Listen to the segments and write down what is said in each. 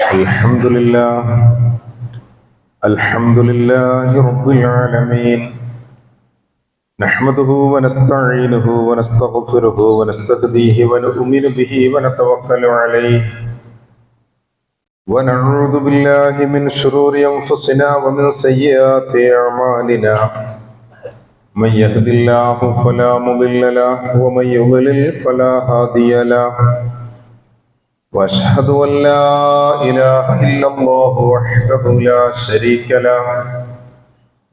الحمد لله الحمد لله رب العالمين. نحمده ونستعينه ونستغفره ونستهديه ونؤمن به ونتوكل عليه ونعوذ بالله من شرور أنفسنا ومن سيئات أعمالنا. من يهد الله فلا مضل له ومن يضلل فلا هادي له. واشهد ان لا اله الا الله وحده لا شريك له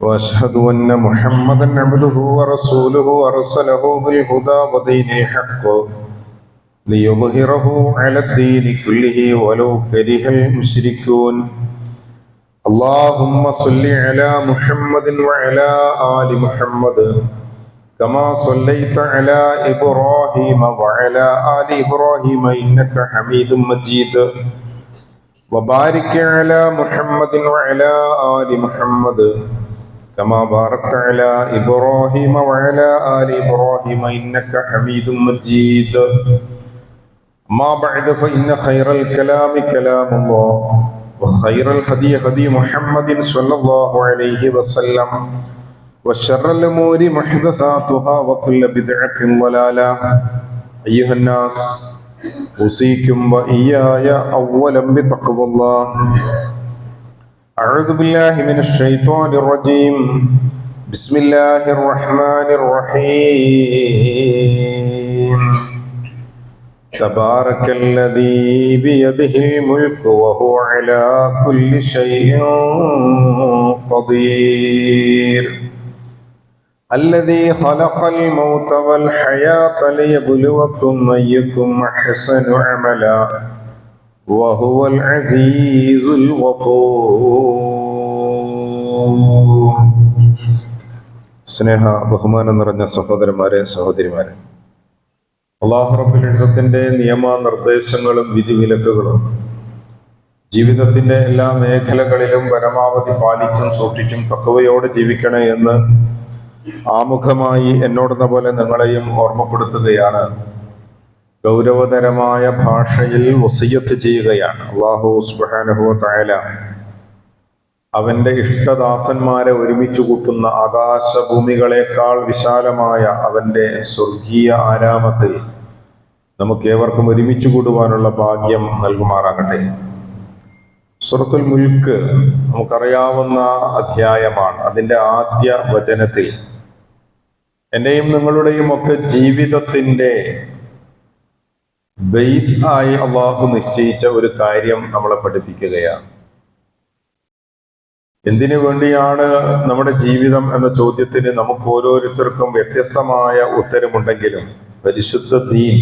واشهد ان محمدا عبده ورسوله ارسله بالهدى ودين الحق ليظهره على الدين كله ولو كره المشركون. اللهم صل على محمد وعلى ال محمد كما صليت على إبراهيم وعلى آل إبراهيم إنك حميد مجيد. وبارك على محمد وعلى آل محمد كما باركت على إبراهيم وعلى آل إبراهيم إنك حميد مجيد. ما بعد فإن خير الكلام كلام الله وخير الهدي هدي محمد صلى الله عليه وسلم وشر الأمور محدثاتها وكل بدعة ضلالة. أيها الناس أوصيكم وإياي أولا بتقوى الله. أعوذ بالله من الشيطان الرجيم. بسم الله الرحمن الرحيم. تبارك الذي بيده الملك وهو على كل شيء قدير. الذي خلق الموت والحياة ليبلوكم أيكم أحسن عملا وهو العزيز الغفور. സ്നേഹ ബഹുമാനം നിറഞ്ഞ സഹോദരന്മാരെ സഹോദരിമാരെ, അല്ലാഹു റബ്ബുൽ ഇസ്സത്തിന്റെ നിയമനിർദ്ദേശങ്ങളും വിധിവിലക്കുകളും ജീവിതത്തിന്റെ എല്ലാ മേഖലകളിലും പരമാവധി പാലിച്ചും സൂക്ഷിച്ചും തഖ്വയോടെ ജീവിക്കണേ എന്ന് ആമുഖമായി എന്നോടെന്ന പോലെ നിങ്ങളെയും ഓർമ്മപ്പെടുത്തുകയാണ്. ഗൗരവതരമായ ഭാഷയിൽ വസിയ്യത്ത് ചെയ്യുകയാണ്. അല്ലാഹു സുബ്ഹാനഹു വ തആല അവന്റെ ഇഷ്ടദാസന്മാരെ ഒരുമിച്ച് കൂട്ടുന്ന ആകാശഭൂമികളെക്കാൾ വിശാലമായ അവന്റെ സ്വർഗീയ ആരാമത്തിൽ നമുക്കേവർക്കും ഒരുമിച്ച് കൂടുവാനുള്ള ഭാഗ്യം നൽകുമാറാകട്ടെ. സൂറത്തുൽ മുൽക്ക് നമുക്കറിയാവുന്ന അധ്യായമാണ്. അതിന്റെ ആദ്യ വചനത്തിൽ എന്റെയും നിങ്ങളുടെയും ഒക്കെ ജീവിതത്തിന്റെ ബേസ് ആയി അള്ളാഹു നിശ്ചയിച്ച ഒരു കാര്യം നമ്മളെ പഠിപ്പിക്കുകയാണ്. എന്തിനു വേണ്ടിയാണ് നമ്മുടെ ജീവിതം എന്ന ചോദ്യത്തിന് നമുക്ക് ഓരോരുത്തർക്കും വ്യത്യസ്തമായ ഉത്തരമുണ്ടെങ്കിലും പരിശുദ്ധ ദീൻ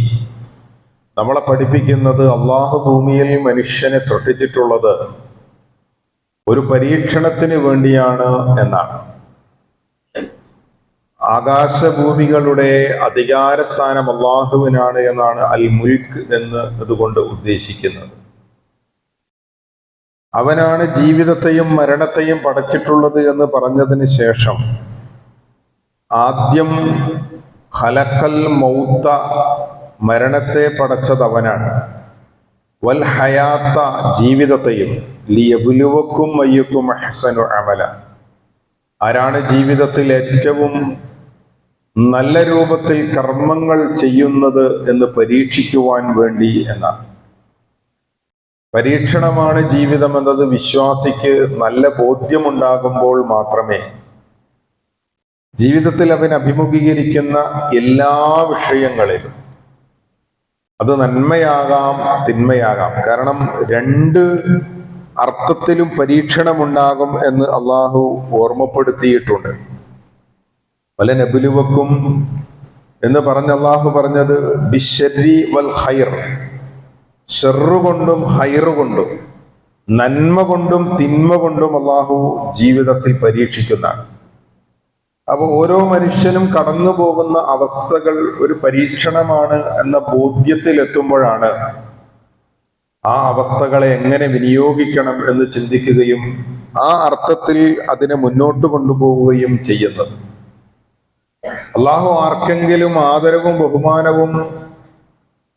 നമ്മളെ പഠിപ്പിക്കുന്നത് അള്ളാഹു ഭൂമിയിൽ മനുഷ്യനെ സൃഷ്ടിച്ചിട്ടുള്ളത് ഒരു പരീക്ഷണത്തിന് വേണ്ടിയാണ് എന്നാണ്. ആകാശഭൂമികളുടെ അധികാരസ്ഥാനം അള്ളാഹുവിനാണ് എന്നാണ് അൽ മുൽക്ക് എന്ന് അതുകൊണ്ട് ഉദ്ദേശിക്കുന്നത്. അവനാണ് ജീവിതത്തെയും മരണത്തെയും പടച്ചിട്ടുള്ളത് എന്ന് പറഞ്ഞതിന് ശേഷം ആദ്യം ഖലഖൽ മൗത, മരണത്തെ പടച്ചത് അവനാണ്. വൽ ഹയാത്ത, ജീവിതത്തെയും, ലിയബ്ലുവക്കും അയ്യക്കും അഹ്സനു അമല, ആരാണ് ജീവിതത്തിൽ ഏറ്റവും നല്ല രൂപത്തിൽ കർമ്മങ്ങൾ ചെയ്യുന്നത് എന്ന് പരീക്ഷിക്കുവാൻ വേണ്ടി എന്നാണ്. പരീക്ഷണമാണ് ജീവിതം എന്നത് വിശ്വാസിക്ക് നല്ല ബോധ്യമുണ്ടാകുമ്പോൾ മാത്രമേ ജീവിതത്തിൽ അവൻ അഭിമുഖീകരിക്കുന്ന എല്ലാ വിഷയങ്ങളിലും, അത് നന്മയാകാം തിന്മയാകാം, കാരണം രണ്ട് അർത്ഥത്തിലും പരീക്ഷണമുണ്ടാകും എന്ന് അള്ളാഹു ഓർമ്മപ്പെടുത്തിയിട്ടുണ്ട്. വല നബ്ലുവക്കും എന്ന് പറഞ്ഞ അള്ളാഹു പറഞ്ഞത് ബിശ്ശർരി വൽ ഖൈർ, ഷർറ് കൊണ്ടും ഖൈറ് കൊണ്ടും, നന്മ കൊണ്ടും തിന്മ കൊണ്ടും അള്ളാഹു ജീവിതത്തിൽ പരീക്ഷിക്കുന്നതാണ്. അപ്പൊ ഓരോ മനുഷ്യനും കടന്നു പോകുന്ന അവസ്ഥകൾ ഒരു പരീക്ഷണമാണ് എന്ന ബോധ്യത്തിൽ എത്തുമ്പോഴാണ് ആ അവസ്ഥകളെ എങ്ങനെ വിനിയോഗിക്കണം എന്ന് ചിന്തിക്കുകയും ആ അർത്ഥത്തിൽ അതിനെ മുന്നോട്ട് കൊണ്ടുപോവുകയും ചെയ്യുന്നത്. അള്ളാഹു ആർക്കെങ്കിലും ആദരവും ബഹുമാനവും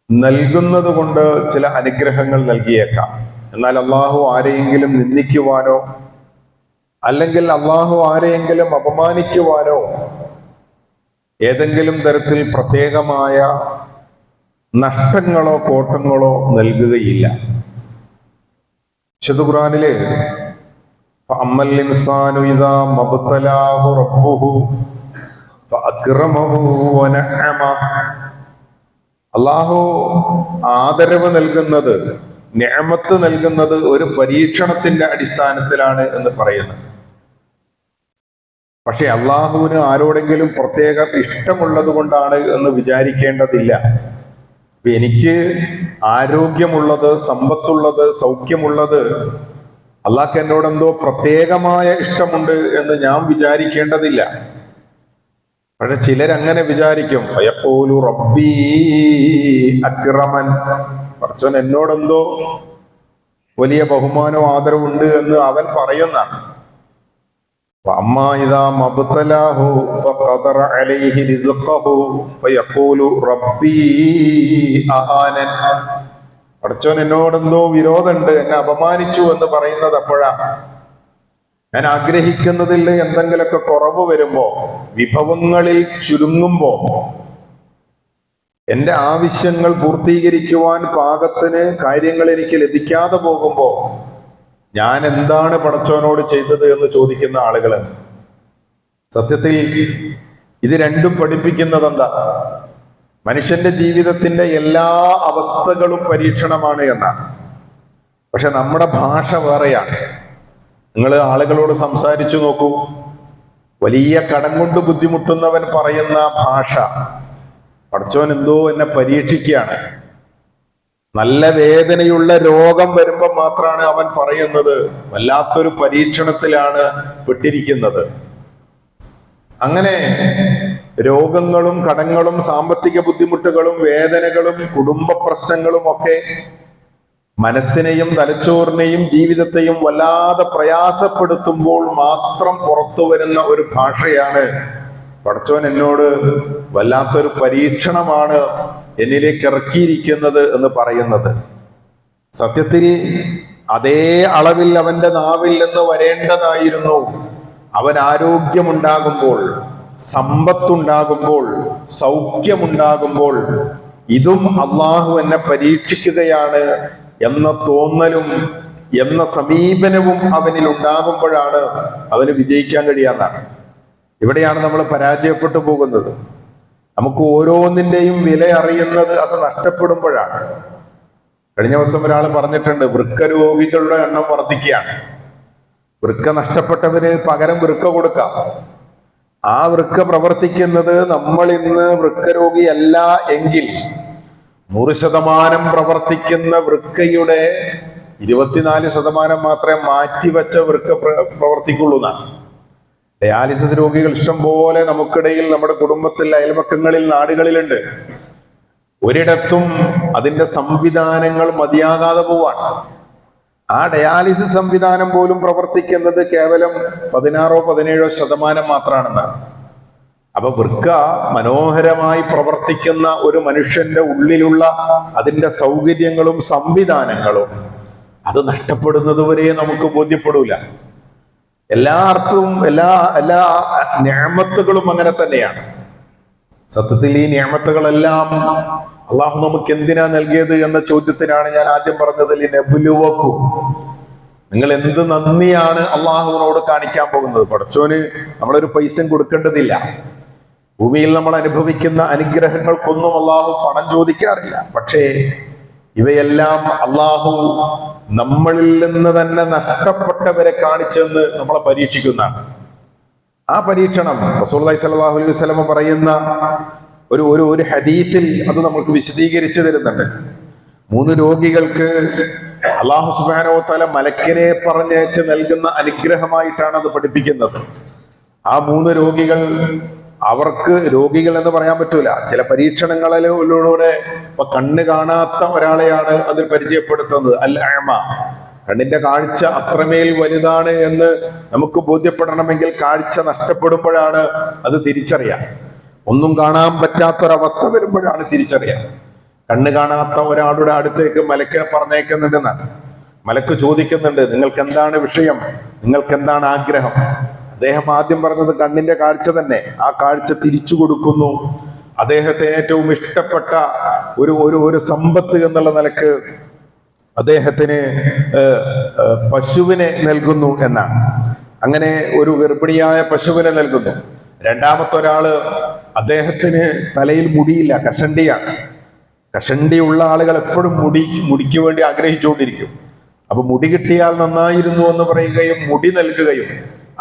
നൽകുന്നത് കൊണ്ട് ചില അനുഗ്രഹങ്ങൾ നൽകിയേക്കാം. എന്നാൽ അള്ളാഹു ആരെയെങ്കിലും നിന്ദിക്കുവാനോ അല്ലെങ്കിൽ അള്ളാഹു ആരെയെങ്കിലും അപമാനിക്കുവാനോ ഏതെങ്കിലും തരത്തിൽ പ്രത്യേകമായ നഷ്ടങ്ങളോ കോട്ടങ്ങളോ നൽകുകയില്ല. വിശുദ്ധ ഖുർആനില് ഫഅമ്മൽ ഇൻസാനു ഇദാ മബ്തലാഹു റബ്ബുഹു ഫഅക്റമഹു വനഅമ. അല്ലാഹു ആദരവ് നൽകുന്നത്, നിഅമത്ത് നൽകുന്നത് ഒരു പരീക്ഷണത്തിന്റെ അടിസ്ഥാനത്തിലാണ് എന്ന് പറയുന്നു. പക്ഷെ അള്ളാഹുവിന് ആരോടെങ്കിലും പ്രത്യേകം ഇഷ്ടമുള്ളത് കൊണ്ടാണ് എന്ന് വിചാരിക്കേണ്ടതില്ല. എനിക്ക് ആരോഗ്യമുള്ളത്, സമ്പത്തുള്ളത്, സൗഖ്യമുള്ളത് അള്ളാഹ്ക്ക് എന്നോട് എന്തോ പ്രത്യേകമായ ഇഷ്ടമുണ്ട് എന്ന് ഞാൻ വിചാരിക്കേണ്ടതില്ല. പക്ഷെ ചിലരങ്ങനെ വിചാരിക്കും. ഫയഖൂലു റബ്ബീ അക്രമൻ, പടച്ചോൻ എന്നോടെന്തോ വലിയ ബഹുമാനവും ആദരവുണ്ട് എന്ന് അവൻ പറയുന്നതാണ്. وأما إذا ما ابتلاه فقدر عليه رزقه فيقول ربي أهانن. പടച്ചോൻ എന്നോടെന്തോ വിരോധമുണ്ട്, എന്നെ അപമാനിച്ചു എന്ന് പറയുന്നത് അപ്പോഴാണ്. ഞാൻ ആഗ്രഹിക്കുന്നതിൽ എന്തെങ്കിലുമൊക്കെ കുറവ് വരുമ്പോ, വിഭവങ്ങളിൽ ചുരുങ്ങുമ്പോ, എന്റെ ആവശ്യങ്ങൾ പൂർത്തീകരിക്കുവാൻ പാകത്തിന് കാര്യങ്ങൾ എനിക്ക് ലഭിക്കാതെ പോകുമ്പോ ഞാൻ എന്താണ് പടച്ചോനോട് ചെയ്തത് എന്ന് ചോദിക്കുന്ന ആളുകളാണ്. സത്യത്തിൽ ഇത് രണ്ടും പഠിപ്പിക്കുന്നത് എന്താ? മനുഷ്യന്റെ ജീവിതത്തിന്റെ എല്ലാ അവസ്ഥകളും പരീക്ഷണമാണ് എന്നാണ്. പക്ഷെ നമ്മുടെ ഭാഷ വേറെയാണ്. നിങ്ങൾ ആളുകളോട് സംസാരിച്ചു നോക്കൂ. വലിയ കടം കൊണ്ട് ബുദ്ധിമുട്ടുന്നവൻ പറയുന്ന ഭാഷ, പടച്ചോൻ എന്തോ എന്നെ പരീക്ഷിക്കുകയാണ്. നല്ല വേദനയുള്ള രോഗം വരുമ്പോൾ മാത്രമാണ് അവൻ പറയുന്നത് വല്ലാത്തൊരു പരീക്ഷണത്തിലാണ് പെട്ടിരിക്കുന്നത്. അങ്ങനെ രോഗങ്ങളും കടങ്ങളും സാമ്പത്തിക ബുദ്ധിമുട്ടുകളും വേദനകളും കുടുംബ പ്രശ്നങ്ങളും ഒക്കെ മനസ്സിനെയും തലച്ചോറിനെയും ജീവിതത്തെയും വല്ലാതെ പ്രയാസപ്പെടുത്തുമ്പോൾ മാത്രം പുറത്തു വരുന്ന ഒരു ഭാഷയാണ് പടച്ചോൻ എന്നോട് വല്ലാത്തൊരു പരീക്ഷണമാണ് എന്നിലേക്ക് ഇറക്കിയിരിക്കുന്നത് എന്ന് പറയുന്നത്. സത്യത്തിൽ അതേ അളവിൽ അവന്റെ നാവിൽ നിന്ന് വരേണ്ടതായിരുന്നു. അവൻ ആരോഗ്യമുണ്ടാകുമ്പോൾ, സമ്പത്തുണ്ടാകുമ്പോൾ, സൗഖ്യമുണ്ടാകുമ്പോൾ ഇതും അള്ളാഹു എന്നെ പരീക്ഷിക്കുകയാണ് എന്ന തോന്നലും എന്ന സമീപനവും അവനിൽ ഉണ്ടാകുമ്പോഴാണ് അവന് വിജയിക്കാൻ കഴിയാന്നാണ്. ഇവിടെയാണ് നമ്മൾ പരാജയപ്പെട്ടു പോകുന്നത്. നമുക്ക് ഓരോന്നിന്റെയും വില അറിയുന്നത് അത് നഷ്ടപ്പെടുമ്പോഴാണ്. കഴിഞ്ഞ ദിവസം ഒരാൾ പറഞ്ഞിട്ടുണ്ട്, വൃക്ക രോഗികളുടെ എണ്ണം വർദ്ധിക്കുകയാണ്. വൃക്ക നഷ്ടപ്പെട്ടവന് പകരം വൃക്ക കൊടുക്കാം. ആ വൃക്ക പ്രവർത്തിക്കുന്നത് നമ്മൾ ഇന്ന് വൃക്ക രോഗിയല്ല എങ്കിൽ 100% പ്രവർത്തിക്കുന്ന വൃക്കയുടെ 24% മാത്രമേ മാറ്റിവെച്ച വൃക്ക പ്രവർത്തിക്കുള്ളൂ എന്നാണ്. ഡയാലിസിസ് രോഗികൾ ഇഷ്ടം പോലെ നമുക്കിടയിൽ, നമ്മുടെ കുടുംബത്തിൽ, അയൽപക്കങ്ങളിൽ, നാടുകളിലുണ്ട്. ഒരിടത്തും അതിന്റെ സംവിധാനങ്ങൾ മതിയാകാതെ പോവാണ്. ആ ഡയാലിസിസ് സംവിധാനം പോലും പ്രവർത്തിക്കുന്നത് കേവലം 16-17% മാത്രമാണെന്നാണ്. അപ്പൊ വൃക്ക മനോഹരമായി പ്രവർത്തിക്കുന്ന ഒരു മനുഷ്യന്റെ ഉള്ളിലുള്ള അതിന്റെ സൗകര്യങ്ങളും സംവിധാനങ്ങളും അത് നഷ്ടപ്പെടുന്നത് വരെ നമുക്ക് ബോധ്യപ്പെടൂല. എല്ലാ അർത്ഥവും എല്ലാ നിഅമത്തുകളും അങ്ങനെ തന്നെയാണ്. സത്യത്തിൽ ഈ നിഅമത്തുകളെല്ലാം അള്ളാഹു നമുക്ക് എന്തിനാ നൽകിയത് എന്ന ചോദ്യത്തിനാണ് ഞാൻ ആദ്യം പറഞ്ഞത് ലിനബ്ലുവക്കും. നിങ്ങൾ എന്ത് നന്ദിയാണ് അള്ളാഹുവിനോട് കാണിക്കാൻ പോകുന്നത്? പടച്ചോന് നമ്മളൊരു പൈസയും കൊടുക്കേണ്ടതില്ല. ഭൂമിയിൽ നമ്മൾ അനുഭവിക്കുന്ന അനുഗ്രഹങ്ങൾക്കൊന്നും അള്ളാഹു പണം ചോദിക്കാറില്ല. പക്ഷേ ഇവയെല്ലാം അള്ളാഹു നമ്മളിൽ നിന്ന് തന്നെ നഷ്ടപ്പെട്ടവരെ കാണിച്ചെന്ന് നമ്മളെ പരീക്ഷിക്കുന്നതാണ്. ആ പരീക്ഷണം റസൂലുള്ളാഹി സ്വല്ലല്ലാഹു അലൈഹി വസല്ലം പറയുന്ന ഒരു ഹദീസിൽ അത് നമുക്ക് വിശദീകരിച്ചു തരുന്നുണ്ട്. 3 രോഗികൾക്ക് അല്ലാഹു സുബ്ഹാനഹു വ തആല മലക്കിനെ പറഞ്ഞയച്ച് നൽകുന്ന അനുഗ്രഹമായിട്ടാണ് അത് പഠിപ്പിക്കുന്നത്. ആ 3 രോഗികൾ, അവർക്ക് രോഗികൾ എന്ന് പറയാൻ പറ്റൂല, ചില പരീക്ഷണങ്ങളിലൂടെ ഇപ്പൊ കണ്ണ് കാണാത്ത ഒരാളെയാണ് അതിൽ പരിചയപ്പെടുത്തുന്നത്. അൽ അഅമ, കണ്ണിന്റെ കാഴ്ച അത്രമേൽ വലുതാണ് എന്ന് നമുക്ക് ബോധ്യപ്പെടണമെങ്കിൽ കാഴ്ച നഷ്ടപ്പെടുമ്പോഴാണ് അത് തിരിച്ചറിയാം. ഒന്നും കാണാൻ പറ്റാത്തൊരവസ്ഥ വരുമ്പോഴാണ് തിരിച്ചറിയാം. കണ്ണ് കാണാത്ത ഒരാളുടെ അടുത്തേക്ക് മലക്കിനെ പറഞ്ഞേക്കുന്നുണ്ടെന്നാണ്. മലക്ക് ചോദിക്കുന്നുണ്ട്, നിങ്ങൾക്ക് എന്താണ് വിഷയം, നിങ്ങൾക്ക് എന്താണ് ആഗ്രഹം? അദ്ദേഹം ആദ്യം പറഞ്ഞത് കണ്ണിന്റെ കാഴ്ച തന്നെ. ആ കാഴ്ച തിരിച്ചു കൊടുക്കുന്നു. അദ്ദേഹത്തിന് ഏറ്റവും ഇഷ്ടപ്പെട്ട ഒരു ഒരു ഒരു സമ്പത്ത് എന്നുള്ള നിലക്ക് അദ്ദേഹത്തിന് പശുവിനെ നൽകുന്നു എന്നാണ്. അങ്ങനെ ഒരു ഗർഭിണിയായ പശുവിനെ നൽകുന്നു. രണ്ടാമത്തെ ഒരാള്, അദ്ദേഹത്തിന് തലയിൽ മുടിയില്ല, കഷണ്ടിയാണ്. കഷണ്ടിയുള്ള ആളുകൾ എപ്പോഴും മുടിക്ക് വേണ്ടി ആഗ്രഹിച്ചുകൊണ്ടിരിക്കും. അപ്പൊ മുടി കിട്ടിയാൽ നന്നായിരുന്നു എന്ന് പറയുകയും മുടി നൽകുകയും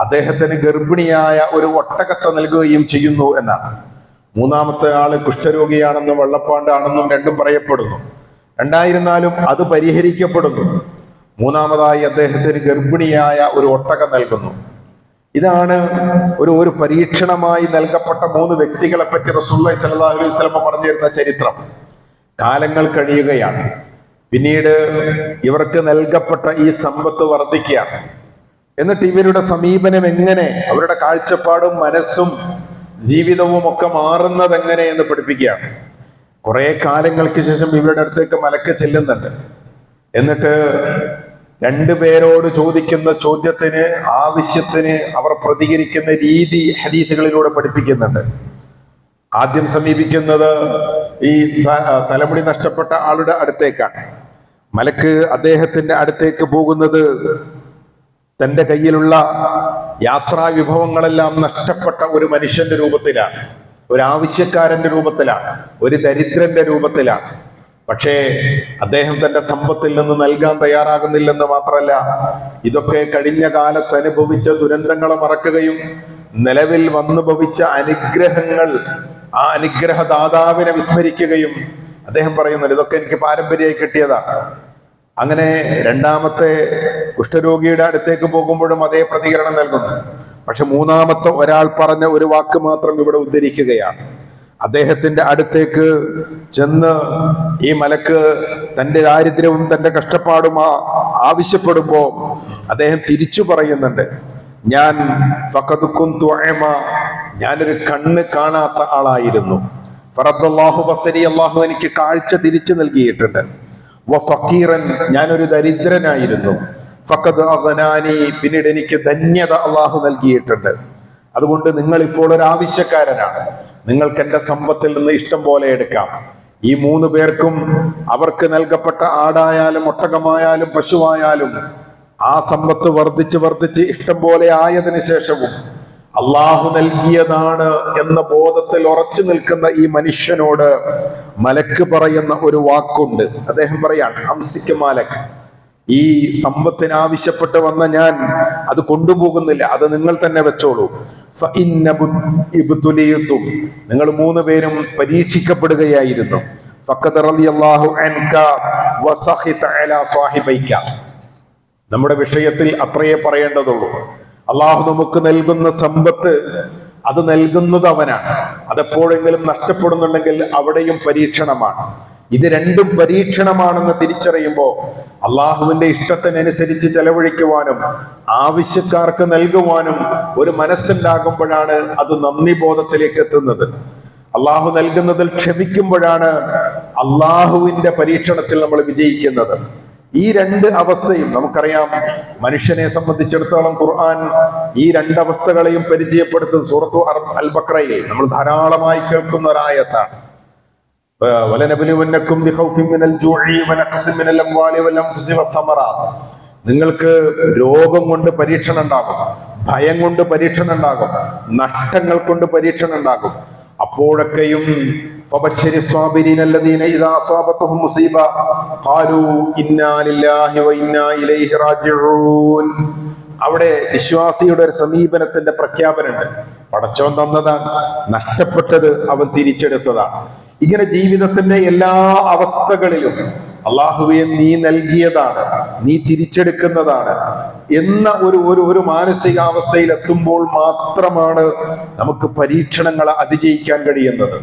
അദ്ദേഹത്തിന് ഗർഭിണിയായ ഒരു ഒട്ടകത്തെ നൽകുകയും ചെയ്യുന്നു എന്നാണ്. മൂന്നാമത്തെ ആള് കുഷ്ഠരോഗിയാണെന്നും വെള്ളപ്പാണ്ടാണെന്നും രണ്ടും പറയപ്പെടുന്നു. രണ്ടായിരുന്നാലും അത് പരിഹരിക്കപ്പെടുന്നു. മൂന്നാമതായി അദ്ദേഹത്തിന് ഗർഭിണിയായ ഒരു ഒട്ടകം നൽകുന്നു. ഇതാണ് ഒരു പരീക്ഷണമായി നൽകപ്പെട്ട 3 വ്യക്തികളെ പറ്റി റസൂലുള്ളാഹി സ്വല്ലല്ലാഹു അലൈഹി വസല്ലം പറഞ്ഞു തരുന്ന ചരിത്രം. കാലങ്ങൾ കഴിയുകയാണ്. പിന്നീട് ഇവർക്ക് നൽകപ്പെട്ട ഈ സമ്പത്ത് വർദ്ധിക്കുകയാണ്. എന്നിട്ട് ഇവരുടെ സമീപനം എങ്ങനെ, അവരുടെ കാഴ്ചപ്പാടും മനസ്സും ജീവിതവും ഒക്കെ മാറുന്നത് എങ്ങനെ എന്ന് പഠിപ്പിക്കുകയാണ്. കുറെ കാലങ്ങൾക്ക് ശേഷം ഇവരുടെ അടുത്തേക്ക് മലക്ക് ചെല്ലുന്നുണ്ട്. എന്നിട്ട് 2 പേരോട് ചോദിക്കുന്ന ചോദ്യത്തിന്, ആവശ്യത്തിന് അവർ പ്രതികരിക്കുന്ന രീതി ഹദീസുകളിലൂടെ പഠിപ്പിക്കുന്നുണ്ട്. ആദ്യം സമീപിക്കുന്നത് ഈ തലമുടി നഷ്ടപ്പെട്ട ആളുടെ അടുത്തേക്കാണ്. മലക്ക് അദ്ദേഹത്തിന്റെ അടുത്തേക്ക് പോകുന്നത് തന്റെ കയ്യിലുള്ള യാത്രാ വിഭവങ്ങളെല്ലാം നഷ്ടപ്പെട്ട ഒരു മനുഷ്യന്റെ രൂപത്തിലാണ്, ഒരു ആവശ്യക്കാരന്റെ രൂപത്തിലാണ്, ഒരു ദരിദ്രന്റെ രൂപത്തിലാണ്. പക്ഷേ അദ്ദേഹം തന്റെ സമ്പത്തിൽ നിന്ന് നൽകാൻ തയ്യാറാകുന്നില്ലെന്ന് മാത്രമല്ല, ഇതൊക്കെ കഴിഞ്ഞ കാലത്ത് അനുഭവിച്ച ദുരന്തങ്ങളെ മറക്കുകയും നിലവിൽ വന്നു ഭവിച്ച അനുഗ്രഹങ്ങൾ, ആ അനുഗ്രഹദാതാവിനെ വിസ്മരിക്കുകയും അദ്ദേഹം പറയുന്നുണ്ട്, ഇതൊക്കെ എനിക്ക് പാരമ്പര്യമായി കിട്ടിയതാണ്. അങ്ങനെ രണ്ടാമത്തെ കുഷ്ഠരോഗിയുടെ അടുത്തേക്ക് പോകുമ്പോഴും അതേ പ്രതികരണം നൽകുന്നു. പക്ഷെ മൂന്നാമത്തെ ഒരാൾ പറഞ്ഞ ഒരു വാക്ക് മാത്രം ഇവിടെ ഉദ്ധരിക്കുകയാണ്. അദ്ദേഹത്തിന്റെ അടുത്തേക്ക് ചെന്ന് ഈ മലക്ക് തന്റെ ദാരിദ്ര്യവും തന്റെ കഷ്ടപ്പാടും ആവശ്യപ്പെടുമ്പോ അദ്ദേഹം തിരിച്ചു പറയുന്നുണ്ട്, ഞാൻ ഫഖദ് കുന്തു അഅമ, ഞാനൊരു കണ്ണ് കാണാത്ത ആളായിരുന്നു. ഫറദ്ദല്ലാഹു ബസരി, അല്ലാഹു എനിക്ക് കാഴ്ച തിരിച്ചു നൽകിയിട്ടുണ്ട്. വഫഖീറൻ, ഞാനൊരു ദരിദ്രനായിരുന്നു. ഫഖദ് അഗ്നാനി, പിന്നീട് എനിക്ക് ധന്യത അല്ലാഹു നൽകിയിട്ടുണ്ട്. അതുകൊണ്ട് നിങ്ങൾ ഇപ്പോൾ ഒരു ആവശ്യക്കാരനാണ്, നിങ്ങൾക്ക് എന്റെ സമ്പത്തിൽ നിന്ന് ഇഷ്ടം പോലെ എടുക്കാം. ഈ 3 പേർക്കും അവർക്ക് നൽകപ്പെട്ട ആടായാലും ഒട്ടകമായാലും പശുവായാലും ആ സമ്പത്ത് വർദ്ധിച്ച് ഇഷ്ടം പോലെ ആയതിനു ശേഷവും അള്ളാഹു നൽകിയതാണ് എന്ന ബോധത്തിൽ ഉറച്ചു നിൽക്കുന്ന ഈ മനുഷ്യനോട് മലക്ക് പറയുന്ന ഒരു വാക്കുണ്ട്. അദ്ദേഹം പറയാണ്, അംസിക്ക് മാലക്, ഈ സമ്പത്തിന് ആവശ്യപ്പെട്ട് വന്ന ഞാൻ അത് കൊണ്ടുപോകുന്നില്ല, അത് നിങ്ങൾ തന്നെ വെച്ചോളൂ. നിങ്ങൾ 3 പേരും പരീക്ഷിക്കപ്പെടുകയായിരുന്നു. നമ്മുടെ വിഷയത്തിൽ അത്രയേ പറയേണ്ടതുള്ളൂ. അള്ളാഹു നമുക്ക് നൽകുന്ന സമ്പത്ത്, അത് നൽകുന്നത് അവനാണ്. അതെപ്പോഴെങ്കിലും നഷ്ടപ്പെടുന്നുണ്ടെങ്കിൽ അവിടെയും പരീക്ഷണമാണ്. ഇത് രണ്ടും പരീക്ഷണമാണെന്ന് തിരിച്ചറിയുമ്പോൾ അള്ളാഹുവിന്റെ ഇഷ്ടത്തിനനുസരിച്ച് ചെലവഴിക്കുവാനും ആവശ്യക്കാർക്ക് നൽകുവാനും ഒരു മനസ്സുണ്ടാകുമ്പോഴാണ് അത് നന്ദി ബോധത്തിലേക്ക് എത്തുന്നത്. അള്ളാഹു നൽകുന്നതിൽ ക്ഷമിക്കുമ്പോഴാണ് അള്ളാഹുവിന്റെ പരീക്ഷണത്തിൽ നമ്മൾ വിജയിക്കുന്നത്. ഈ 2 അവസ്ഥയും നമുക്കറിയാം. മനുഷ്യനെ സംബന്ധിച്ചിടത്തോളം ഖുർആൻ ഈ 2 അവസ്ഥകളെയും പരിചയപ്പെടുത്തുന്നത് സൂറത്തു അൽ ബഖറയിൽ നമ്മൾ ധാരാളമായി കേൾക്കുന്ന ഒരായത്താണ്. വലനബ്ലുവന്നകും ബിഖൗഫിൻ മിനൽ ജൂഇ വനഖ്സിൻ മിനൽ അംവാലി വൽ അൻഫുസി വസ്സമറാത്ത്. നിങ്ങൾക്ക് രോഗം കൊണ്ട് പരീക്ഷണം ഉണ്ടാകും, ഭയം കൊണ്ട് പരീക്ഷണം ഉണ്ടാകും, നഷ്ടങ്ങൾ കൊണ്ട് പരീക്ഷണം ഉണ്ടാകും. അപ്പോഴൊക്കെയും ഫബശ്ശിരി സ്വാബിരീന അല്ലദീന ഇദാ അസാബത്തുഹും മുസീബ ഖാലൂ ഇന്നാ ലില്ലാഹി വ ഇന്നാ ഇലൈഹി റാജിഊൻ. അവിടെ വിശ്വാസിയുടെ ഒരു സമീപനത്തിന്റെ പ്രഖ്യാപനമുണ്ട്. പടച്ചോൻ തന്നതാണ്, നഷ്ടപ്പെട്ടത് അവൻ തിരിച്ചെടുത്തതാണ്. ഇങ്ങനെ ജീവിതത്തിന്റെ എല്ലാ അവസ്ഥകളിലും അള്ളാഹുവെ നീ നൽകിയതാണ്, നീ തിരിച്ചെടുക്കുന്നതാണ് എന്ന ഒരു മാനസികാവസ്ഥയിൽ എത്തുമ്പോൾ മാത്രമാണ് നമുക്ക് പരീക്ഷണങ്ങളെ അതിജയിക്കാൻ കഴിയുന്നത്.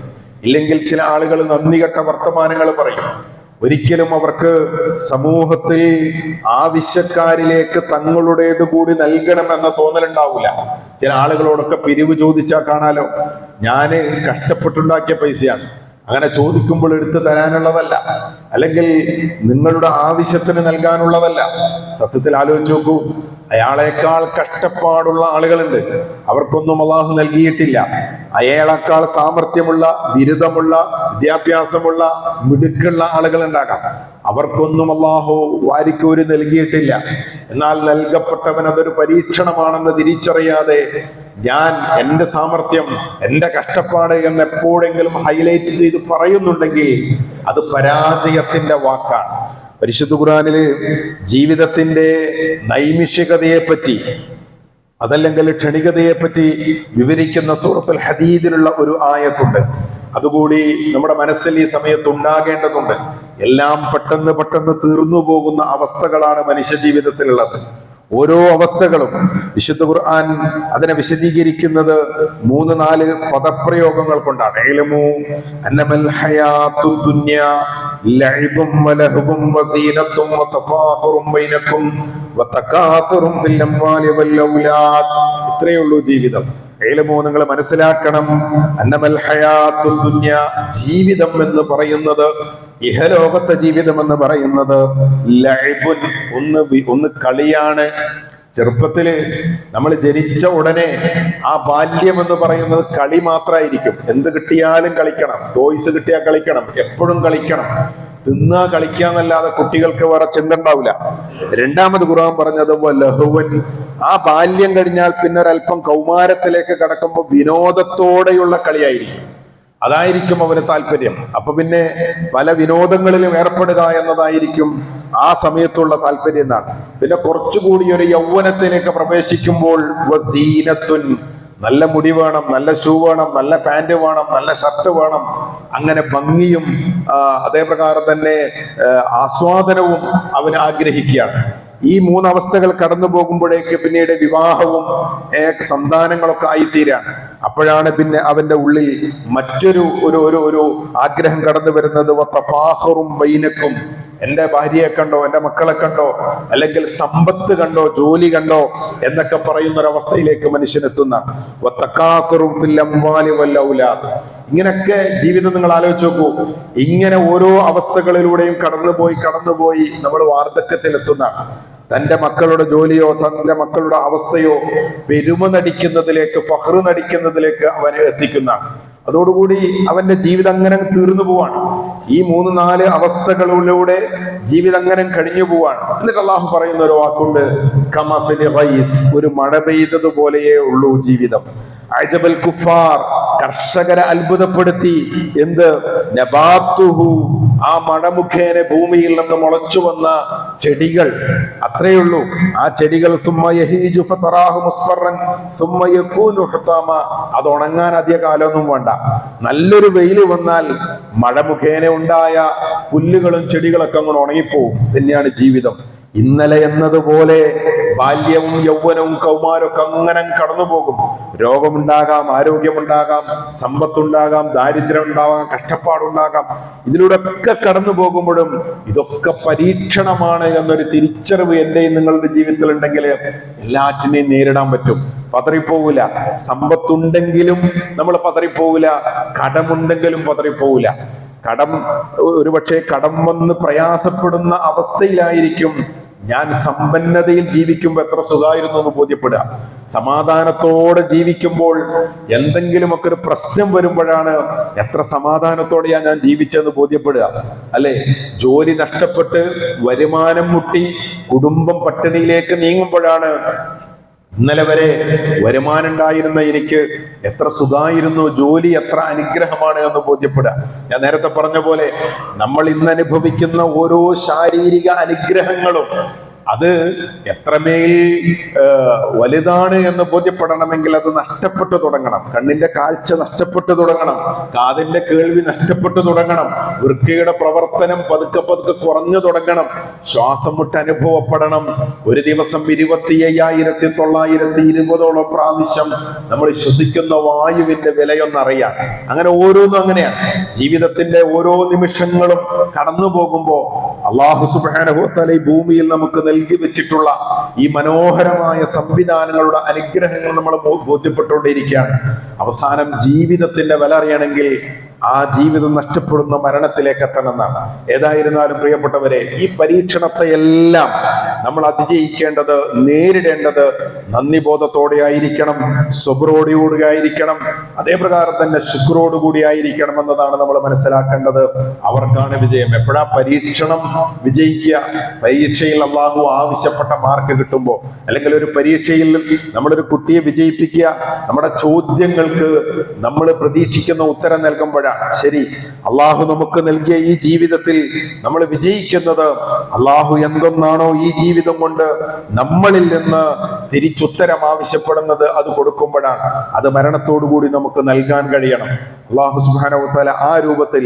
ഇല്ലെങ്കിൽ ചില ആളുകൾ നന്ദികെട്ട വർത്തമാനങ്ങൾ പറയും. ഒരിക്കലും അവർക്ക് സമൂഹത്തിൽ ആവശ്യക്കാരിലേക്ക് തങ്ങളുടേത് കൂടി നൽകണമെന്ന തോന്നലുണ്ടാവില്ല. ചില ആളുകളോടൊക്കെ പിരിവ് ചോദിച്ചാൽ കാണാലോ, ഞാന് കഷ്ടപ്പെട്ടുണ്ടാക്കിയ പൈസയാണ്, അങ്ങനെ ചോദിക്കുമ്പോൾ എടുത്തു തരാനുള്ളതല്ല, അല്ലെങ്കിൽ നിങ്ങളുടെ ആവശ്യത്തിന് നൽകാനുള്ളതല്ല. സത്യത്തിൽ ആലോചിച്ച് നോക്കൂ, അയാളെക്കാൾ കഷ്ടപ്പാടുള്ള ആളുകളുണ്ട്, അവർക്കൊന്നും അള്ളാഹു നൽകിയിട്ടില്ല. അയാളെക്കാൾ സാമർഥ്യമുള്ള, ബിരുദമുള്ള, വിദ്യാഭ്യാസമുള്ള, മിടുക്കുള്ള ആളുകൾ ഉണ്ടാകാം, അവർക്കൊന്നും അള്ളാഹു വാരിക്കോരി നൽകിയിട്ടില്ല. എന്നാൽ നൽകപ്പെട്ടവൻ അതൊരു പരീക്ഷണമാണെന്ന് തിരിച്ചറിയാതെ ഞാൻ എന്റെ സാമർഥ്യം, എന്റെ കഷ്ടപ്പാട് എന്ന് എപ്പോഴെങ്കിലും ഹൈലൈറ്റ് ചെയ്ത് പറയുന്നുണ്ടെങ്കിൽ അത് പരാജയത്തിന്റെ വാക്കാണ്. പരിശുദ്ധ ഖുർആനില് ജീവിതത്തിന്റെ നൈമിഷികതയെ പറ്റി, അതല്ലെങ്കിൽ ക്ഷണികതയെ പറ്റി വിവരിക്കുന്ന സൂറത്തുൽ ഹദീദിലുള്ള ഒരു ആയത്തുണ്ട്. അതുകൂടി നമ്മുടെ മനസ്സിൽ ഈ സമയത്ത് ഉണ്ടാകേണ്ടതുണ്ട്. എല്ലാം പെട്ടെന്ന് പെട്ടെന്ന് തീർന്നു പോകുന്ന അവസ്ഥകളാണ് മനുഷ്യ ജീവിതത്തിലുള്ളത്. ഓരോ അവസ്ഥകളും വിശുദ്ധ ഖുർആൻ അതിനെ വിശദീകരിക്കുന്നത് 3-4 പദപ്രയോഗങ്ങൾ കൊണ്ടാണ്. ഇൽമു അന്നമൽ ഹയാത്തു ദുനിയ ലഅബും വലഹും വസീനത്തും വതഫാഖുറും ബൈനക്കും വതകാസുറും ഫിൽ അംവാലി വൽ ഔലാദ്. ഇത്രയേ ഉള്ളൂ ജീവിതം. ഇൽമു, നിങ്ങൾ മനസ്സിലാക്കണം, അന്നമൽ ഹയാത്തു ദുനിയ, ജീവിതം എന്ന് പറയുന്നത്, ഇഹലോകത്തെ ജീവിതം എന്ന് പറയുന്നത് ലഅബുൻ, ഒന്ന് കളിയാണ്. ചെറുപ്പത്തില് നമ്മൾ ജനിച്ച ഉടനെ ആ ബാല്യം എന്ന് പറയുന്നത് കളി മാത്രമായിരിക്കും. എന്ത് കിട്ടിയാലും കളിക്കണം, ടോയ്സ് കിട്ടിയാൽ കളിക്കണം, എപ്പോഴും കളിക്കണം, തിന്നാ കളിക്കാന്നല്ലാതെ കുട്ടികൾക്ക് വേറെ ചിന്ത ഉണ്ടാവില്ല. രണ്ടാമത് ഖുർആൻ പറഞ്ഞത് ലഹുവൻ, ആ ബാല്യം കഴിഞ്ഞാൽ പിന്നെ ഒരല്പം കൗമാരത്തിലേക്ക് കടക്കുമ്പോൾ വിനോദത്തോടെയുള്ള കളിയായിരിക്കും, അതായിരിക്കും അവന് താല്പര്യം. അപ്പൊ പിന്നെ പല വിനോദങ്ങളിലും ഏർപ്പെടുക എന്നതായിരിക്കും ആ സമയത്തുള്ള താല്പര്യം എന്നാണ്. പിന്നെ കുറച്ചുകൂടി ഒരു യൗവനത്തിലേക്ക് പ്രവേശിക്കുമ്പോൾ വസീനത്തുൻ, നല്ല മുടി വേണം, നല്ല ഷൂ വേണം, നല്ല പാന്റ് വേണം, നല്ല ഷർട്ട് വേണം, അങ്ങനെ ഭംഗിയും അതേപ്രകാരം തന്നെ ആസ്വാദനവും അവൻ ആഗ്രഹിക്കുകയാണ്. ഈ 3 അവസ്ഥകൾ കടന്നു പോകുമ്പോഴേക്ക് പിന്നീട് വിവാഹവും സന്താനങ്ങളൊക്കെ ആയിത്തീരാണ്. അപ്പോഴാണ് പിന്നെ അവന്റെ ഉള്ളിൽ മറ്റൊരു ഒരു ആഗ്രഹം കടന്നു വരുന്നത്. വതഫാഖുറും ബൈനക്കും, എന്റെ ഭാര്യയെ കണ്ടോ, എന്റെ മക്കളെ കണ്ടോ, അല്ലെങ്കിൽ സമ്പത്ത് കണ്ടോ, ജോലി കണ്ടോ എന്നൊക്കെ പറയുന്ന ഒരവസ്ഥയിലേക്ക് മനുഷ്യനെത്തുന്നതാണ്. വതകാസുറും ഫിൽ അംവാലി വൽ ഔലാദ്. ഇങ്ങനൊക്കെ ജീവിതം നിങ്ങൾ ആലോചിച്ച് നോക്കൂ. ഇങ്ങനെ ഓരോ അവസ്ഥകളിലൂടെയും കടന്നുപോയി നമ്മൾ വാർദ്ധക്യത്തിലെത്തുന്നതാണ്. തന്റെ മക്കളുടെ ജോലിയോ തന്റെ മക്കളുടെ അവസ്ഥയോ പെരുമ നടിക്കുന്നതിലേക്ക്, ഫഖ്റ് നടിക്കുന്നതിലേക്ക് അവനെ എത്തിക്കുന്നതാണ്. അതോടുകൂടി അവന്റെ ജീവിതം അങ്ങനെ തീർന്നു പോവാണ്. ഈ 3-4 അവസ്ഥകളിലൂടെ ജീവിതം അങ്ങനെ കഴിഞ്ഞു പോവാണ്. എന്നിട്ട് അള്ളാഹു പറയുന്ന ഒരു വാക്കുണ്ട്, കമസലി ഗൈസ്, ഒരു മഴ പെയ്തതുപോലെയേ ഉള്ളൂ ജീവിതം. അജബൽ കുഫാർ, കർഷകരെ അത്ഭുതപ്പെടുത്തി. എന്ത്? നബാത്തുഹു, ആ മഴ മുഖേന ഭൂമിയിൽ നിന്ന് മുളച്ചു വന്ന ചെടികൾ, അത്രയേ ഉള്ളൂ. ആ ചെടികൾ അത് ഉണങ്ങാൻ അധിക കാലമൊന്നും വേണ്ട. നല്ലൊരു വെയിൽ വന്നാൽ മഴ മുഖേന ഉണ്ടായ പുല്ലുകളും ചെടികളൊക്കെ അങ്ങോട്ട് ഉണങ്ങിപ്പോവും. തന്നെയാണ് ജീവിതം. ഇന്നലെ എന്നതുപോലെ ബാല്യവും യൗവനവും കൗമാരമൊക്കെ അങ്ങനെ കടന്നുപോകും. രോഗമുണ്ടാകാം, ആരോഗ്യമുണ്ടാകാം, സമ്പത്തുണ്ടാകാം, ദാരിദ്ര്യം ഉണ്ടാകാം, കഷ്ടപ്പാടുണ്ടാകാം. ഇതിലൂടെ ഒക്കെ കടന്നു പോകുമ്പോഴും ഇതൊക്കെ പരീക്ഷണമാണ് എന്നൊരു തിരിച്ചറിവ് എന്റെയും നിങ്ങളുടെ ജീവിതത്തിൽ ഉണ്ടെങ്കിൽ എല്ലാറ്റിനെയും നേരിടാൻ പറ്റും. പതറിപ്പോവില്ല. സമ്പത്തുണ്ടെങ്കിലും നമ്മൾ പതറിപ്പോവില്ല, കടമുണ്ടെങ്കിലും പതറിപ്പോവില്ല. ഒരുപക്ഷെ കടം വന്ന് പ്രയാസപ്പെടുന്ന അവസ്ഥയിലായിരിക്കും ഞാൻ സമ്പന്നതയിൽ ജീവിക്കുമ്പോൾ എത്ര സുഖമായിരുന്നു എന്ന് ബോധ്യപ്പെടുക. സമാധാനത്തോടെ ജീവിക്കുമ്പോൾ എന്തെങ്കിലുമൊക്കെ ഒരു പ്രശ്നം വരുമ്പോഴാണ് എത്ര സമാധാനത്തോടെയാണ് ഞാൻ ജീവിച്ചതെന്ന് ബോധ്യപ്പെടുക, അല്ലെ? ജോലി നഷ്ടപ്പെട്ട് വരുമാനം മുട്ടി കുടുംബം പട്ടിണിയിലേക്ക് നീങ്ങുമ്പോഴാണ് ഇന്നലെ വരെ വരുമാനം ഉണ്ടായിരുന്ന എനിക്ക് എത്ര സുഖമായിരുന്നു, ജോലി എത്ര അനുഗ്രഹമാണ് എന്ന് ബോധ്യപ്പെടുക. ഞാൻ നേരത്തെ പറഞ്ഞ പോലെ നമ്മൾ ഇന്ന് അനുഭവിക്കുന്ന ഓരോ ശാരീരിക അനുഗ്രഹങ്ങളും അത് എത്രമേൽ വലുതാണ് എന്ന് ബോധ്യപ്പെടണമെങ്കിൽ അത് നഷ്ടപ്പെട്ടു തുടങ്ങണം. കണ്ണിന്റെ കാഴ്ച നഷ്ടപ്പെട്ടു തുടങ്ങണം, കാതിന്റെ കേൾവി നഷ്ടപ്പെട്ടു തുടങ്ങണം, വൃക്കയുടെ പ്രവർത്തനം പതുക്കെ പതുക്കെ കുറഞ്ഞു തുടങ്ങണം, ശ്വാസം മുട്ട് അനുഭവപ്പെടണം. ഒരു ദിവസം 25,920 പ്രാവശ്യം നമ്മൾ ശ്വസിക്കുന്ന വായുവിന്റെ വിലയൊന്നറിയാം. അങ്ങനെ ഓരോന്നും അങ്ങനെയാണ്. ജീവിതത്തിന്റെ ഓരോ നിമിഷങ്ങളും കടന്നു പോകുമ്പോ അല്ലാഹു സുബ്ഹാനഹു വ തആല ഈ ഭൂമിയിൽ നമുക്ക് നൽകി വെച്ചിട്ടുള്ള ഈ മനോഹരമായ സംവിധാനങ്ങളുടെ അനുഗ്രഹങ്ങൾ നമ്മൾ ബോധ്യപ്പെട്ടുകൊണ്ടിരിക്കുകയാണ്. അവസാനം ജീവിതത്തിന്റെ വില അറിയണമെങ്കിൽ ആ ജീവിതം നഷ്ടപ്പെടുന്ന മരണത്തിലേക്ക് എത്തണമെന്നാണ്. ഏതായിരുന്നാലും പ്രിയപ്പെട്ടവരെ, ഈ പരീക്ഷണത്തെ എല്ലാം നമ്മൾ അതിജയിക്കേണ്ടത്, നേരിടേണ്ടത് നന്ദി ബോധത്തോടെ ആയിരിക്കണം, സ്വബറോടുകൂടി ആയിരിക്കണം, അതേപ്രകാരം തന്നെ ശുക്രോടുകൂടി ആയിരിക്കണം എന്നതാണ് നമ്മൾ മനസ്സിലാക്കേണ്ടത്. അവർക്കാണ് വിജയം. എപ്പോഴാ പരീക്ഷണം വിജയിക്കുക? പരീക്ഷയിൽ അള്ളാഹു ആവശ്യപ്പെട്ട മാർക്ക് കിട്ടുമ്പോൾ, അല്ലെങ്കിൽ ഒരു പരീക്ഷയിൽ നമ്മളൊരു കുട്ടിയെ വിജയിപ്പിക്കുക, നമ്മുടെ ചോദ്യങ്ങൾക്ക് നമ്മൾ പ്രതീക്ഷിക്കുന്ന ഉത്തരം നൽകുമ്പോഴാണ്. ശരി, അള്ളാഹു നമുക്ക് നൽകിയ ഈ ജീവിതത്തിൽ നമ്മൾ വിജയിക്കുന്നത് അള്ളാഹു എന്തൊന്നാണോ ഈ ജീവിതം കൊണ്ട് നമ്മളിൽ നിന്ന് തിരിച്ചുത്തരം ആവശ്യപ്പെടുന്നത് അത് കൊടുക്കുമ്പോഴാണ്. അത് മരണത്തോടുകൂടി നമുക്ക് നൽകാൻ കഴിയണം. അള്ളാഹു സുബ്ഹാനഹു വ തആല ആ രൂപത്തിൽ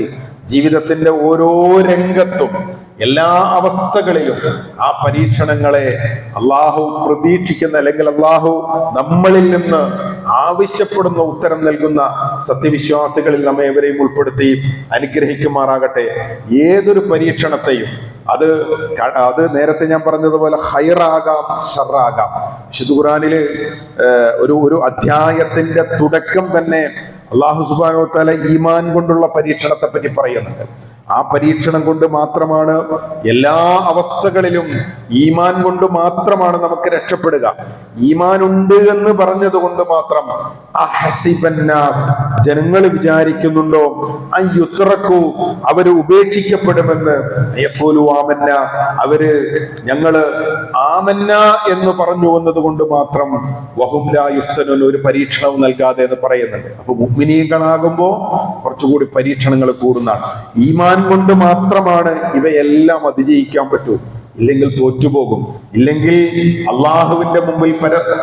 ജീവിതത്തിന്റെ ഓരോ രംഗത്തും, എല്ലാ അവസ്ഥകളിലും ആ പരീക്ഷണങ്ങളെ അള്ളാഹു പ്രതീക്ഷിക്കുന്ന, അല്ലെങ്കിൽ അള്ളാഹു നമ്മളിൽ നിന്ന് ആവശ്യപ്പെടുന്ന ഉത്തരം നൽകുന്ന സത്യവിശ്വാസികളിൽ നമ്മെ എവരെയും ഉൾപ്പെടുത്തി അനുഗ്രഹിക്കുമാറാകട്ടെ. ഏതൊരു പരീക്ഷണത്തെയും അത് നേരത്തെ ഞാൻ പറഞ്ഞതുപോലെ ഹൈറാകാം, ഷറാകാം. വിശുദ്ധ ഖുർആനില് ഒരു അധ്യായത്തിന്റെ തുടക്കം തന്നെ അല്ലാഹു സുബ്ഹാനഹു വ തആല ഈമാൻ കൊണ്ടുള്ള പരീക്ഷണത്തെ പറ്റി പറയുന്നുണ്ട്. ആ പരീക്ഷണം കൊണ്ട് മാത്രമാണ് എല്ലാ അവസ്ഥകളിലും, ഈമാൻ കൊണ്ട് മാത്രമാണ് നമുക്ക് രക്ഷപ്പെടുക. ഈമാൻ ഉണ്ട് എന്ന് പറഞ്ഞത് കൊണ്ട് മാത്രം അഹസിബന്നാസ്, ജനങ്ങൾ വിചാരിക്കുന്നുണ്ടോ, അയ്യുത്രക്കു, അവര് ഉപേക്ഷിക്കപ്പെടുമെന്ന്, യഖൂലു ആമന്ന, അവര് ഞങ്ങള് ആമന്ന എന്ന് പറഞ്ഞു വന്നത് കൊണ്ട് മാത്രം വഹും ലാ യുഫ്തനൂൻ, ഒരു പരീക്ഷണവും നൽകാതെ എന്ന് പറയുന്നുണ്ട്. അപ്പൊ മുഅ്മിനീങ്ങളാകുമ്പോ കുറച്ചുകൂടി പരീക്ഷണങ്ങൾ കൂടുന്നതാണ്. ഈമാൻ കൊണ്ട് മാത്രമാണ് ഇവയെല്ലാം അതിജയിക്കാൻ പറ്റൂ. ഇല്ലെങ്കിൽ തോറ്റുപോകും. ഇല്ലെങ്കിൽ അള്ളാഹുവിന്റെ മുമ്പിൽ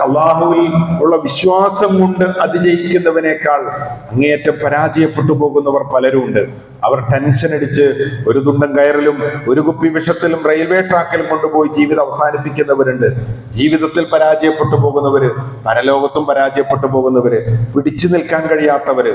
അള്ളാഹുവിൽ ഉള്ള വിശ്വാസം കൊണ്ട് അതിജയിക്കുന്നവനേക്കാൾ അങ്ങേയറ്റം പരാജയപ്പെട്ടു പോകുന്നവർ പലരും ഉണ്ട്. അവർ ടെൻഷൻ അടിച്ച് ഒരു തുണ്ടം കയറിലും ഒരു കുപ്പി വിഷത്തിലും റെയിൽവേ ട്രാക്കിലും കൊണ്ടുപോയി ജീവിതം അവസാനിപ്പിക്കുന്നവരുണ്ട്. ജീവിതത്തിൽ പരാജയപ്പെട്ടു പോകുന്നവര്, പരലോകത്തും പരാജയപ്പെട്ടു പോകുന്നവര്, പിടിച്ചു നിൽക്കാൻ കഴിയാത്തവര്,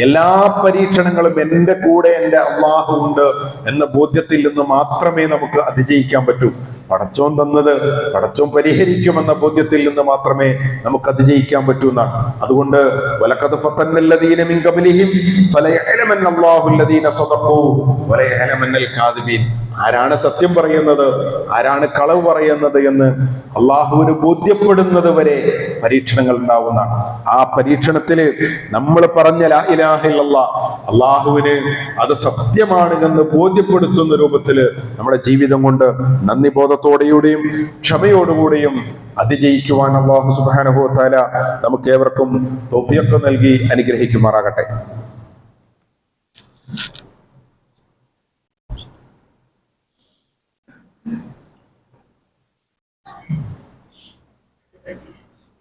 എല്ലാ പരീക്ഷണങ്ങളും എന്റെ കൂടെ എന്റെ അള്ളാഹു ഉണ്ട് എന്ന ബോധ്യത്തിൽ നിന്ന് മാത്രമേ നമുക്ക് അതിജയിക്കാൻ പറ്റൂ. പടച്ചോൻ തന്നത് പടച്ചോൻ പരിഹരിക്കുമെന്ന ബോധ്യത്തിൽ നിന്ന് മാത്രമേ നമുക്ക് അതിജയിക്കാൻ പറ്റൂ എന്നാണ്. അതുകൊണ്ട് വലഖദ് ഫതന്നല്ലദീന മിൻ ഖബ്ലിഹിം ഫലയഅലമന്നല്ലാഹുല്ലദീന സദഖൂ വലയഅലമന്നൽ കാദിബീൻ. ആരാണ് സത്യം പറയുന്നത്, ആരാണ് കളവ് പറയുന്നത് എന്ന് അള്ളാഹുവിന് ബോധ്യപ്പെടുന്നത് വരെ പരീക്ഷണങ്ങൾ ഉണ്ടാവുന്നതാണ്. ആ പരീക്ഷണത്തില് നമ്മൾ പറഞ്ഞ ലാ ഇലാഹ ഇല്ലല്ലാഹ് അള്ളാഹുവിന് അത് സത്യമാണ് എന്ന് ബോധ്യപ്പെടുത്തുന്ന രൂപത്തില് നമ്മുടെ ജീവിതം കൊണ്ട് നന്ദി ബോധത്തോടെയും ക്ഷമയോടുകൂടിയും അതിജയിക്കുവാൻ അല്ലാഹു സുബ്ഹാനഹു വ തആല നമുക്ക് ഏവർക്കും തൗഫീഖ് നൽകി അനുഗ്രഹിക്കുമാറാകട്ടെ.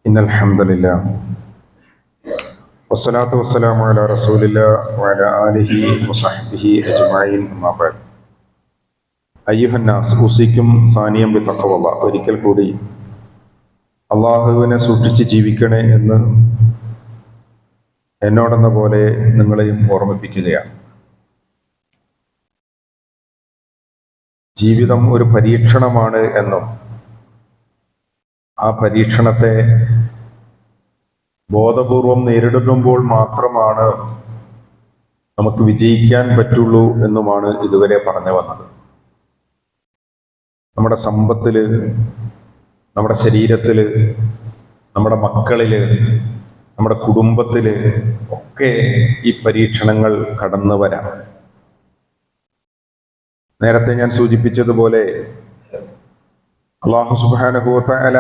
ഇന്നൽ ഹംദുലില്ലാഹ് വസ്സലാത്തു വസ്സലാമു അലാ റസൂലില്ലാഹി വഅലാ ആലിഹി വസഹ്ബിഹി അജ്മഈൻ. അമ്മാ ബഅദ്. അയ്യുഹന്നാസ് ഉസിക്കും സാനിയം ബിത്തഖ്വല്ലാഹ്. ഒരിക്കൽ കൂടി അള്ളാഹുവിനെ സൂക്ഷിച്ച് ജീവിക്കണേ എന്ന് എന്നോടെന്ന പോലെ നിങ്ങളെയും ഓർമ്മിപ്പിക്കുകയാണ്. ജീവിതം ഒരു പരീക്ഷണമാണ് എന്നും ആ പരീക്ഷണത്തെ ബോധപൂർവം നേരിടുമ്പോൾ മാത്രമാണ് നമുക്ക് വിജയിക്കാൻ പറ്റുള്ളൂ എന്നുമാണ് ഇതുവരെ പറഞ്ഞു വന്നത്. നമ്മുടെ സമ്പത്തില്, നമ്മുടെ ശരീരത്തില്, നമ്മുടെ മക്കളില്, നമ്മുടെ കുടുംബത്തില് ഒക്കെ ഈ പരീക്ഷണങ്ങൾ കടന്നു വരാം. നേരത്തെ ഞാൻ സൂചിപ്പിച്ചതുപോലെ അല്ലാഹു സുബ്ഹാനഹു വ തആല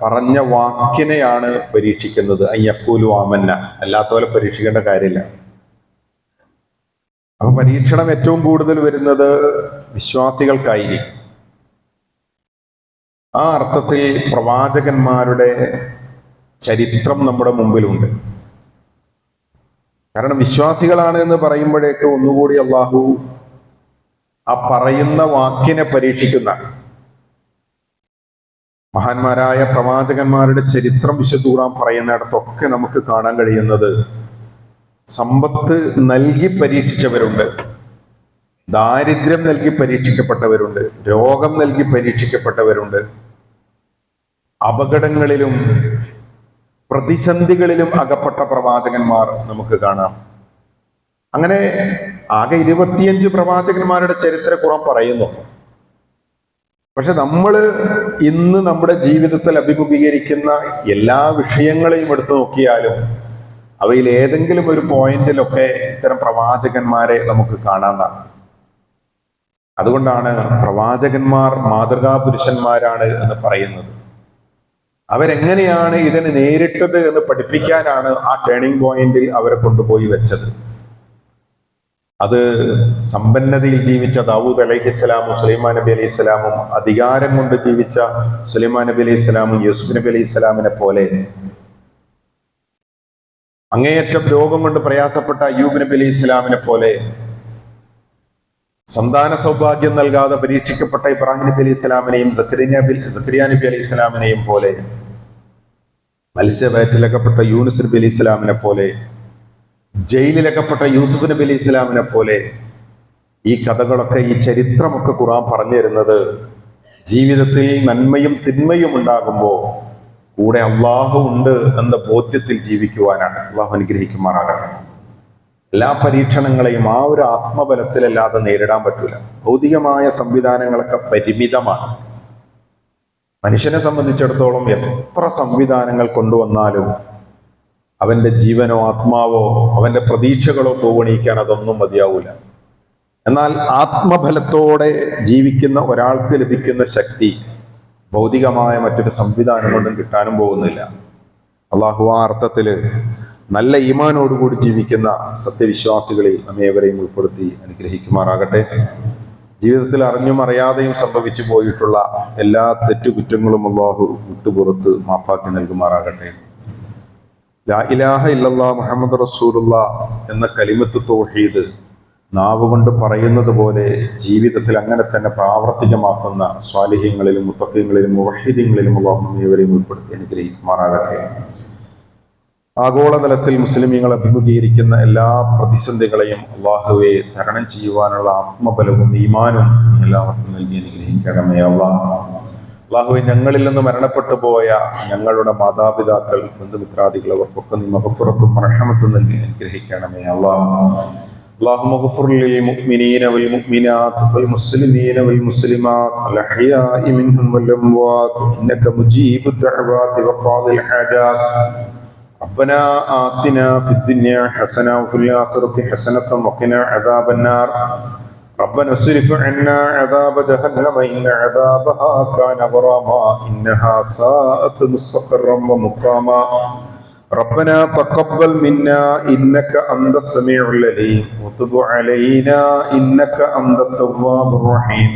പറഞ്ഞ വാക്കിനെയാണ് പരീക്ഷിക്കുന്നത്. അയ്യഖൂലു ആമന്ന, അല്ലാത്തവരെ പരീക്ഷിക്കേണ്ട കാര്യമില്ല. അപ്പൊ പരീക്ഷണം ഏറ്റവും കൂടുതൽ വരുന്നത് വിശ്വാസികൾക്കായിരിക്കും. ആ അർത്ഥത്തിൽ പ്രവാചകന്മാരുടെ ചരിത്രം നമ്മുടെ മുമ്പിലുണ്ട്. കാരണം വിശ്വാസികളാണ് എന്ന് പറയുമ്പോഴേക്ക് ഒന്നുകൂടി അള്ളാഹു ആ പറയുന്ന വാക്കിനെ പരീക്ഷിക്കുന്ന മഹാന്മാരായ പ്രവാചകന്മാരുടെ ചരിത്രം വിശുദ്ധ ഖുർആൻ പറയുന്നിടത്തൊക്കെ നമുക്ക് കാണാൻ കഴിയുന്നത് സമ്പത്ത് നൽകി പരീക്ഷിച്ചവരുണ്ട്, ദാരിദ്ര്യം നൽകി പരീക്ഷിക്കപ്പെട്ടവരുണ്ട്, രോഗം നൽകി പരീക്ഷിക്കപ്പെട്ടവരുണ്ട്, അപകടങ്ങളിലും പ്രതിസന്ധികളിലും അകപ്പെട്ട പ്രവാചകന്മാർ നമുക്ക് കാണാം. അങ്ങനെ ആകെ 25 പ്രവാചകന്മാരുടെ ചരിത്ര ഖുർആൻ പറയുന്നു. പക്ഷെ നമ്മൾ ഇന്ന് നമ്മുടെ ജീവിതത്തിൽ അഭിമുഖീകരിക്കുന്ന എല്ലാ വിഷയങ്ങളെയും എടുത്തു നോക്കിയാലും അവയിൽ ഏതെങ്കിലും ഒരു പോയിന്റിലൊക്കെ ഇത്തരം പ്രവാചകന്മാരെ നമുക്ക് കാണാനാണ്. അതുകൊണ്ടാണ് പ്രവാചകന്മാർ മാതൃകാ പുരുഷന്മാരാണ് എന്ന് പറയുന്നത്. അവരെങ്ങനെയാണ് ഇതിനെ നേരിട്ടത് എന്ന് പഠിപ്പിക്കാനാണ് ആ ടേണിംഗ് പോയിന്റിൽ അവരെ കൊണ്ടുപോയി വെച്ചത്. അത് സമ്പന്നതയിൽ ജീവിച്ച ദാവൂദ് അലൈഹിസ്സലാമും സുലൈമാൻ നബി അലൈഹി സ്വലാമും അധികാരം കൊണ്ട് ജീവിച്ച സുലൈമാൻ നബി അലൈഹി സ്വലാമും യൂസുഫ് നബി അലൈഹി സ്വലാമിനെ പോലെ, അങ്ങേയറ്റം രോഗം കൊണ്ട് പ്രയാസപ്പെട്ട അയ്യൂബ് നബി അലൈഹി സ്വലാമിനെ പോലെ, സന്താന സൗഭാഗ്യം നൽകാതെ പരീക്ഷിക്കപ്പെട്ട ഇബ്രാഹിം നബി അലൈഹി സ്വലാമിനെയും സക്കരിയ നബി അലൈഹി സ്വലാമിനെയും പോലെ, മത്സ്യവയറ്റിലകപ്പെട്ട യൂനുസ് നബി അലൈഹി സ്വലാമിനെ പോലെ, ജയിലിലകപ്പെട്ട യൂസുഫ് നബി അലൈഹി സ്വലാമിനെ പോലെ, ഈ കഥകളൊക്കെ, ഈ ചരിത്രമൊക്കെ ഖുർആൻ പറഞ്ഞു തരുന്നത് ജീവിതത്തിൽ നന്മയും തിന്മയും ഉണ്ടാകുമ്പോൾ കൂടെ അള്ളാഹു ഉണ്ട് എന്ന ബോധ്യത്തിൽ ജീവിക്കുവാനാണ്. അള്ളാഹു അനുഗ്രഹിക്കുമാറാകട്ടെ. എല്ലാ പരീക്ഷണങ്ങളെയും ആ ഒരു ആത്മബലത്തിലല്ലാതെ നേരിടാൻ പറ്റൂല. ഭൗതികമായ സംവിധാനങ്ങളൊക്കെ പരിമിതമാണ്. മനുഷ്യനെ സംബന്ധിച്ചിടത്തോളം എത്ര സംവിധാനങ്ങൾ കൊണ്ടുവന്നാലും അവന്റെ ജീവനോ ആത്മാവോ അവന്റെ പ്രതീക്ഷകളോ പൂവണിയിക്കാൻ അതൊന്നും മതിയാവൂല. എന്നാൽ ആത്മബലത്തോടെ ജീവിക്കുന്ന ഒരാൾക്ക് ലഭിക്കുന്ന ശക്തി ഭൗതികമായ മറ്റൊരു സംവിധാനം കൊണ്ടും കിട്ടാനും പോകുന്നില്ല. അള്ളാഹു ആ അർത്ഥത്തില് നല്ല ഈമാനോടുകൂടി ജീവിക്കുന്ന സത്യവിശ്വാസികളിൽ നമ്മേവരെയും ഉൾപ്പെടുത്തി അനുഗ്രഹിക്കുമാറാകട്ടെ. ജീവിതത്തിൽ അറിഞ്ഞും അറിയാതെയും സംഭവിച്ചു പോയിട്ടുള്ള എല്ലാ തെറ്റുകുറ്റങ്ങളും അള്ളാഹു വിട്ടുപുറത്ത് മാപ്പാക്കി നൽകുമാറാകട്ടെ. ലാ ഇലാഹ ഇല്ലല്ലാഹ് മുഹമ്മദ് റസൂലുള്ളാഹ് എന്ന കലിമത്ത് തൗഹീദ് നാവ് കൊണ്ട് പറയുന്നത് പോലെ ജീവിതത്തിൽ അങ്ങനെ തന്നെ പ്രാവർത്തികമാക്കുന്ന സ്വാലിഹ്യങ്ങളിലും മുത്തഖീങ്ങളിലും മുവഹ്ഹിദീങ്ങളിലും അള്ളാഹു നമ്മേവരെയും ഉൾപ്പെടുത്തി അനുഗ്രഹിക്കുമാറാകട്ടെ. ആഗോളതലത്തിൽ മുസ്ലിമീങ്ങൾ അഭിമുഖീകരിക്കുന്ന എല്ലാ പ്രതിസന്ധികളെയും അള്ളാഹുവെ തരണം ചെയ്യുവാനുള്ള ആത്മബലവും ഈമാനും എല്ലാവർക്കും നൽകി അനുഗ്രഹിക്കണമേ അള്ളാഹ്. അള്ളാഹുവെ, ഞങ്ങളിൽ നിന്ന് മരണപ്പെട്ടു പോയ ഞങ്ങളുടെ മാതാപിതാക്കൾ, ബന്ധുമിത്രാദികൾ, അവർക്കൊക്കെ നീ മഗ്ഫിറത്തും റഹ്മത്തും നൽകി അനുഗ്രഹിക്കണമേ അള്ളാഹ്. اللهم اغفر للمؤمنين والمؤمنات والمسلمين والمسلمات الأحياء منهم والأموات إنك مجيب الدعوات وقاضي الحاجات. ربنا آتنا في الدنيا حسنة وفي الآخرة حسنة وقنا عذاب النار. ربنا اصرف عنا عذاب جهنم إن عذابها كان غراما إنها ساءت مستقرا ومقاما. ربنا تقبل منا إنك أنت السميع العليم وتب علينا إنك أنت التواب الرحيم.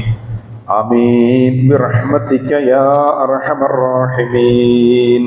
آمين برحمتك يا أرحم الراحمين.